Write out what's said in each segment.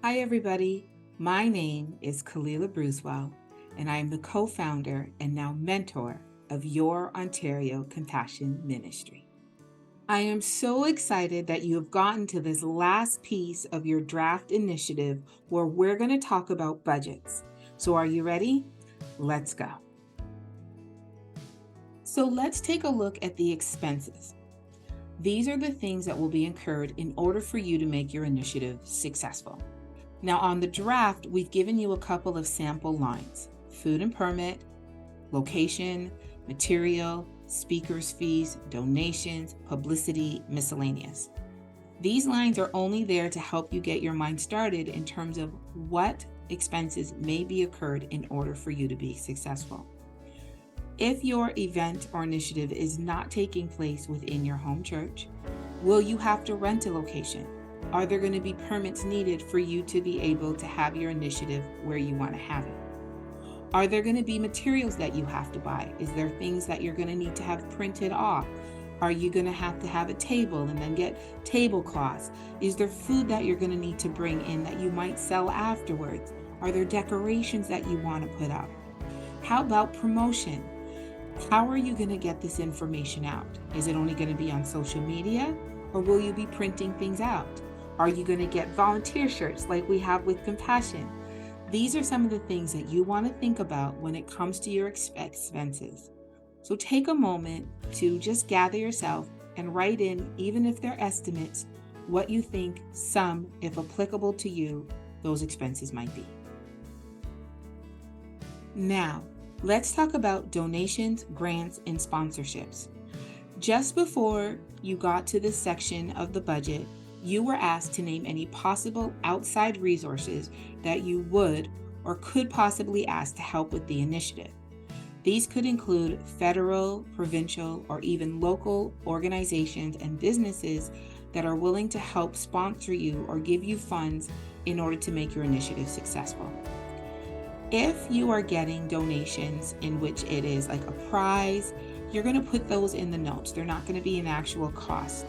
Hi, everybody. My name is Khalilah Bruzual, and I am the co-founder and now mentor of Your Ontario Compassion Ministry. I am so excited that you have gotten to this last piece of your draft initiative where we're going to talk about budgets. So are you ready? Let's go. So let's take a look at the expenses. These are the things that will be incurred in order for you to make your initiative successful. Now on the draft, we've given you a couple of sample lines: food and permit, location, material, speakers fees, donations, publicity, miscellaneous. These lines are only there to help you get your mind started in terms of what expenses may be incurred in order for you to be successful. If your event or initiative is not taking place within your home church, will you have to rent a location? Are there going to be permits needed for you to be able to have your initiative where you want to have it? Are there going to be materials that you have to buy? Is there things that you're going to need to have printed off? Are you going to have a table and then get tablecloths? Is there food that you're going to need to bring in that you might sell afterwards? Are there decorations that you want to put up? How about promotion? How are you going to get this information out? Is it only going to be on social media, or will you be printing things out? Are you going to get volunteer shirts like we have with Compassion? These are some of the things that you want to think about when it comes to your expenses. So take a moment to just gather yourself and write in, even if they're estimates, what you think some, if applicable to you, those expenses might be. Now, let's talk about donations, grants, and sponsorships. Just before you got to this section of the budget, you were asked to name any possible outside resources that you would or could possibly ask to help with the initiative. These could include federal, provincial, or even local organizations and businesses that are willing to help sponsor you or give you funds in order to make your initiative successful. If you are getting donations in which it is like a prize, you're going to put those in the notes. They're not going to be an actual cost.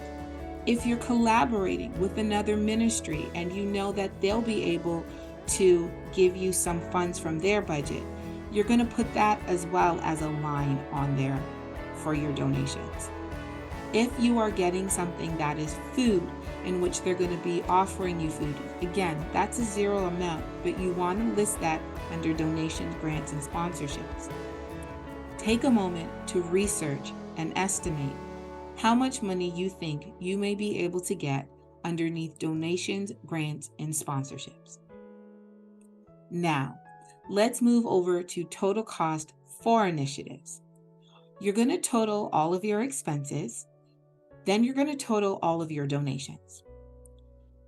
If you're collaborating with another ministry and you know that they'll be able to give you some funds from their budget, you're going to put that as well as a line on there for your donations. If you are getting something that is food, in which they're going to be offering you food, again, that's a zero amount, but you want to list that under donations, grants, and sponsorships. Take a moment to research and estimate how much money you think you may be able to get underneath donations, grants, and sponsorships. Now, let's move over to total cost for initiatives. You're going to total all of your expenses, then you're going to total all of your donations.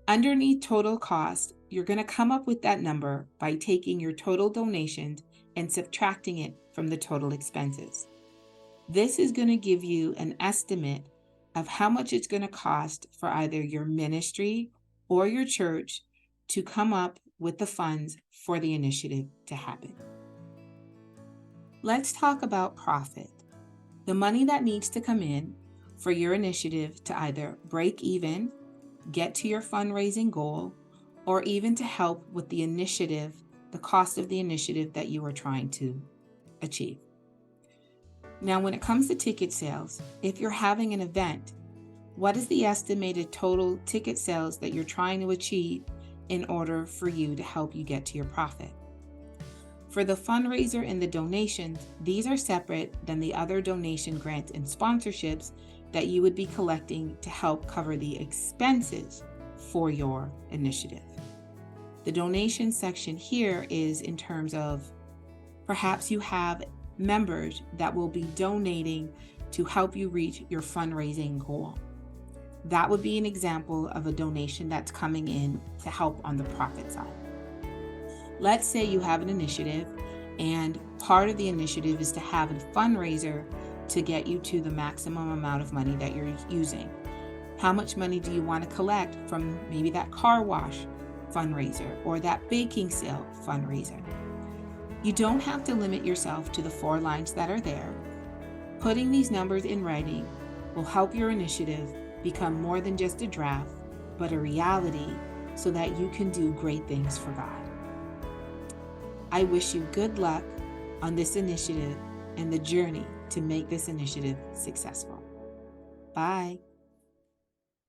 Underneath total cost, you're going to come up with that number by taking your total donations and subtracting it from the total expenses. This is going to give you an estimate of how much it's going to cost for either your ministry or your church to come up with the funds for the initiative to happen. Let's talk about profit. The money that needs to come in for your initiative to either break even, get to your fundraising goal, or even to help with the initiative, the cost of the initiative that you are trying to achieve. Now, when it comes to ticket sales, if you're having an event, what is the estimated total ticket sales that you're trying to achieve in order for you to help you get to your profit? For the fundraiser and the donations, these are separate than the other donation grants and sponsorships that you would be collecting to help cover the expenses for your initiative. The donation section here is in terms of perhaps you have members that will be donating to help you reach your fundraising goal. That would be an example of a donation that's coming in to help on the profit side. Let's say you have an initiative and part of the initiative is to have a fundraiser to get you to the maximum amount of money that you're using. How much money do you want to collect from maybe that car wash fundraiser or that baking sale fundraiser? You don't have to limit yourself to the 4 lines that are there. Putting these numbers in writing will help your initiative become more than just a draft, but a reality so that you can do great things for God. I wish you good luck on this initiative and the journey to make this initiative successful. Bye.